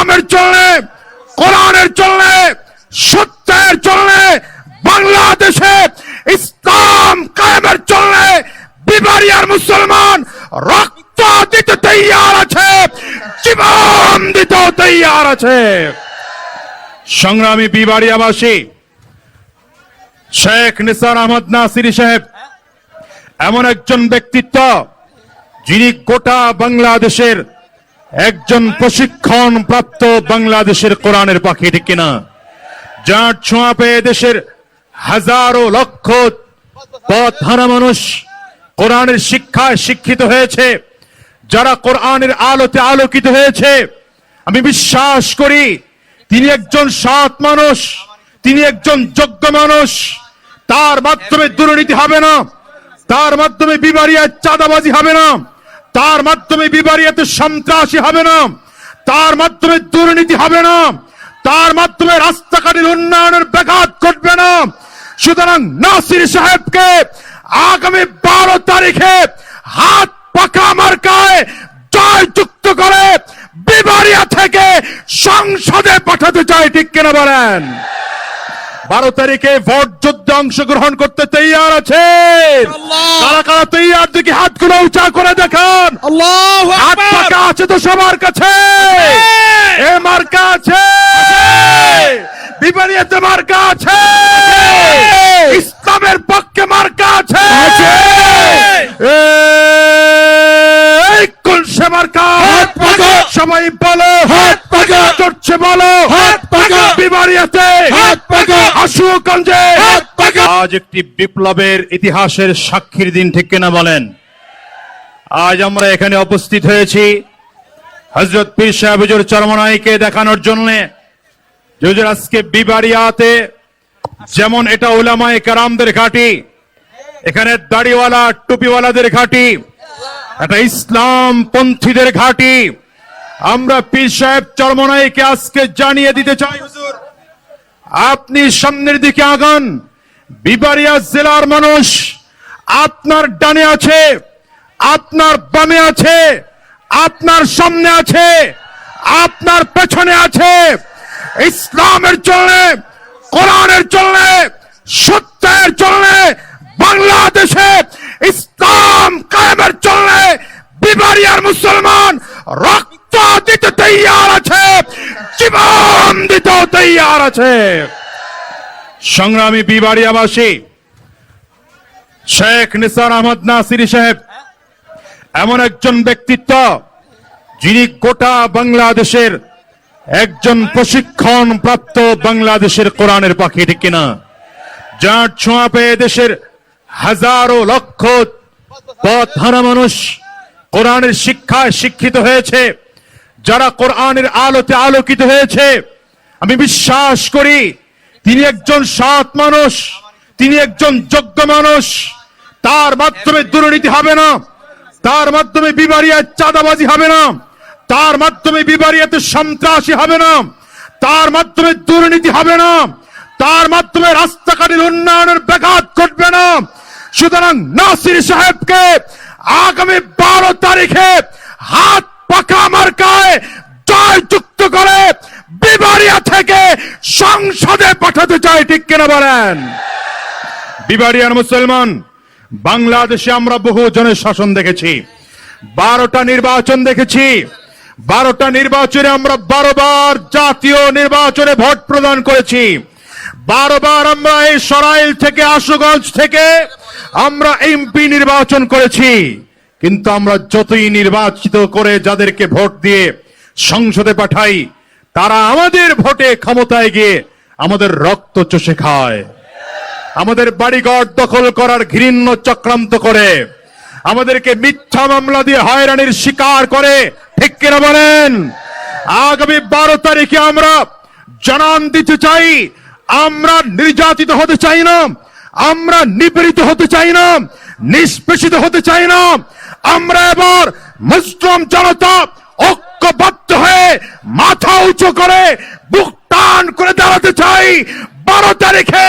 ইসলামের চলনে, কোরআনের চলনে, সত্যের চলনে, বাংলাদেশে ইসলাম কায়েমের চলনে বিবারিয়ার মুসলমান রক্ত দিতে তৈয়ার আছে, জীবন দিতে তৈয়ার আছে। সংগ্রামী বিবারিয়াবাসী, শেখ নিসার আহমদ নাসিরি সাহেব এমন একজন ব্যক্তিত্ব যিনি গোটা বাংলাদেশের একজন প্রশিক্ষণ প্রাপ্ত বাংলাদেশের কোরআনের পাখি, ঠিক কিনা? যার ছোঁয়া পেয়ে দেশের হাজারো লক্ষ পথহারা মানুষ কোরআনের শিক্ষায় শিক্ষিত হয়েছে, যারা কোরআনের আলোতে আলোকিত হয়েছে। আমি বিশ্বাস করি তিনি একজন সৎ মানুষ, তিনি একজন যোগ্য মানুষ। তার মাধ্যমে দুর্নীতি হবে না, তার মাধ্যমে বিবারিয়ায় চাঁদাবাজি হবে না, তার মাধ্যমে বিবারিয়াতে সন্ত্রাসী হবে না, তার মাধ্যমে দুর্নীতি হবে না, তার মাধ্যমে রাস্তাঘাটের উন্নয়নের ব্যাঘাত ঘটবে না। সুতরাং নাসির সাহেবকে আগামী 12 তারিখে হাত পাকা মার্কায় জয়যুক্ত করে বিবারিয়া থেকে সংসদে পাঠাতে চাই, ঠিক কিনা বলেন? 12 তারিখে ভোট যুদ্ধে অংশগ্রহণ করতে তৈয়ার আছে? কারা কারা তৈয়ার? দেখি হাতগুলো উঁচা করে দেখান। হাত পাকা আছে তো সবার কাছে? এ মার্কা আছে, বিবারিয়াতে মার্কা আছে, ইসলামের পক্ষে মার্কা আছে, কোন সে মার্কা? সবাই বলো হাত পাকা। চড়ছে বলো হাত পাকা। বিবারিয়াতে হাত পাকা, আশুগঞ্জে হাত পাকা। আজ একটি বিপ্লবের ইতিহাসের সাক্ষীর দিন, ঠিক কিনা বলেন? আজ আমরা এখানে উপস্থিত হয়েছি হযরত পীর সাহেব হুজুর চরমনাইকে দেখানোর জন্য। হুজুর আজকে বিবারিয়াতে যেমন এটা উলামায়ে কেরামদের ঘাঁটি, এখানে দাড়িওয়ালা টুপিওয়ালাদের ঘাঁটি, এটা ইসলাম পন্থীদের ঘাঁটি। আমরা পীর সাহেব চরমনাইকে আজকে জানিয়ে দিতে চাই, হুজুর আপনি সামনের দিকে আগান। বিবারিয়া জেলার মানুষ আপনার ডানে আছে, আপনার বামে আছে, আপনার সামনে আছে, আপনার পেছনে আছে। ইসলামের চলনে, কোরআনের চলনে, সত্যের চলনে বাংলাদেশে ইসলাম কায়েমের চলনে বিবারিয়ার মুসলমান রক্ত দিতে তৈয়ার আছে, জীবন দিতে তৈয়ার আছে। সংগ্রামী বিবারিয়াবাসী, শেখ নিসার আহমদ নাসিরি সাহেব এমন একজন ব্যক্তিত্ব যিনি গোটা বাংলাদেশের একজন প্রশিক্ষণ প্রাপ্ত বাংলাদেশের কোরআনের পাখি, ঠিক কিনা? যার ছোঁয়া পেয়ে দেশের হাজারো লক্ষ পথহারা মানুষ কোরআনের শিক্ষায় শিক্ষিত হয়েছে, যারা কোরআনের আলোতে আলোকিত হয়েছে। আমি বিশ্বাস করি তিনি একজন সৎ মানুষ, তিনি একজন যোগ্য মানুষ। তার মাধ্যমে দুর্নীতি হবে না, তার মাধ্যমে বিবারিয়ায় চাঁদাবাজি হবে না, তার মাধ্যমে বিবারিয়াতে সন্ত্রাসী হবে না, তার মাধ্যমে দুর্নীতি হবে না, তার মাধ্যমে রাস্তাঘাটের উন্নয়নের ব্যাঘাত ঘটবে না। সুতরাং নাসির সাহেবকে আগামী 12 তারিখে হাত পাকা মার্কায় জয়যুক্ত করে বিবারিয়া থেকে সংসদে পাঠাতে চাই, ঠিক কিনা বলেন? বিবারিয়ার মুসলমান, বাংলাদেশে আমরা বহু জনের শাসন দেখেছি, 12টা নির্বাচন দেখেছি। 12টা নির্বাচনে আমরা 12 বার জাতীয় নির্বাচনে ভোট প্রদান করেছি। 12 বার আমরা এই সরাইল থেকে, আশুগঞ্জ থেকে আমরা এমপি নির্বাচন করেছি। কিন্তু আমরা যতই নির্বাচিত করে যাদেরকে ভোট দিয়ে সংসদে পাঠাই, তারা আমাদের ভোটে ক্ষমতায় গিয়ে আমাদের রক্ত চষে খায়, আমাদের বাড়িঘর দখল করার ঘৃণ্য চক্রান্ত করে, আমাদেরকে মিথ্যা মামলা দিয়ে হয়রানির শিকার করে, ঠিক কিনা বলেন? আগামী 12 তারিখে আমরা জানান দিতে চাই, আমরা নির্যাতিত হতে চাই না, আমরা নিপীড়িত হতে চাই না, নিষ্পেষিত হতে চাই না। আমরা এবার মুসলিম জনতা ঐক্যবদ্ধ হয়ে মাথা উঁচু করে বুক টান করে দাঁড়াতে চাই। 12 তারিখে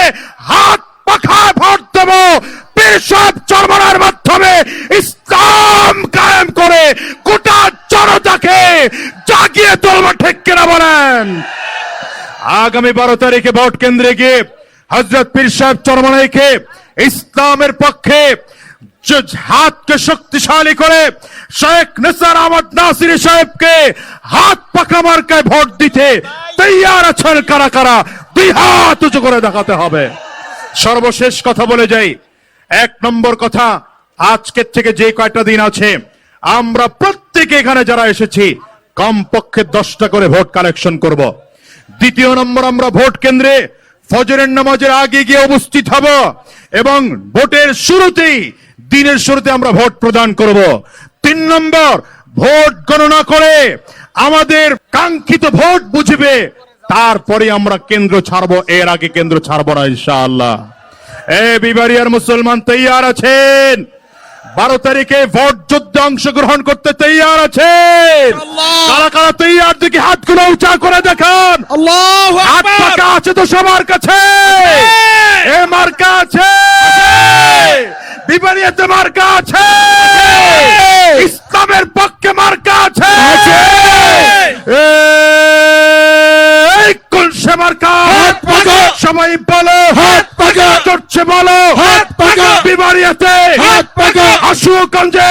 হাত পাখায় ভোট দেব, পীর সাহেব চরমনার মাধ্যমে ইসলাম কায়েম করে গোটা জনতাকে জাগিয়ে তুলব। ঠিক কিনা বলেন? আগামী 12 তারিখে ভোট কেন্দ্রে গিয়ে হযরত পীর সাহেব চরমনাইকে ইসলামের পক্ষে হাতকে শক্তিশালী করে শেখ নিসার আহমদ নাসির সাহেবকে হাত পাকা মার্কায় ভোট দিতে তৈয়ার আছেন কারা কারা? 2 হাত উঁচু করে দেখাতে হবে। সর্বশেষ কথা বলে যাই, 1 নম্বর কথা, আজকের থেকে যে কয়টা দিন আছে আমরা প্রত্যেকে এখানে যারা এসেছি কমপক্ষে 10টা করে ভোট কালেকশন করব। 2 নম্বর, আমরা ভোট কেন্দ্রে ফজরের নামাজের আগে গিয়ে উপস্থিত হব এবং ভোটের শুরুতেই, দিনের শুরুতে আমরা ভোট প্রদান করব। 3 নম্বর, ভোট গণনা করে আমাদের কাঙ্ক্ষিত ভোট বুঝবে, তারপরে আমরা কেন্দ্র ছাড়বো, এর আগে কেন্দ্র ছাড়বো না ইনশাআল্লাহ। বিবারিয়ার মুসলমান তৈয়ার আছেন? 12 তারিখে ভোট যুদ্ধে অংশগ্রহণ করতে তৈয়ার আছেন? কারা কারা তৈয়ার দেখি হাতগুলো উঁচা করে দেখান। হাত পাকা আছে তো সবার কাছে? এ মার্কা আছে, বিবারিয়াতে মার্কা আছে, ইসলামের পক্ষে মার্কা আছে, কোন সে মার্কা? সবাই বলো, চড়ছে বলো, বিবারিয়াতে, আশুগঞ্জে,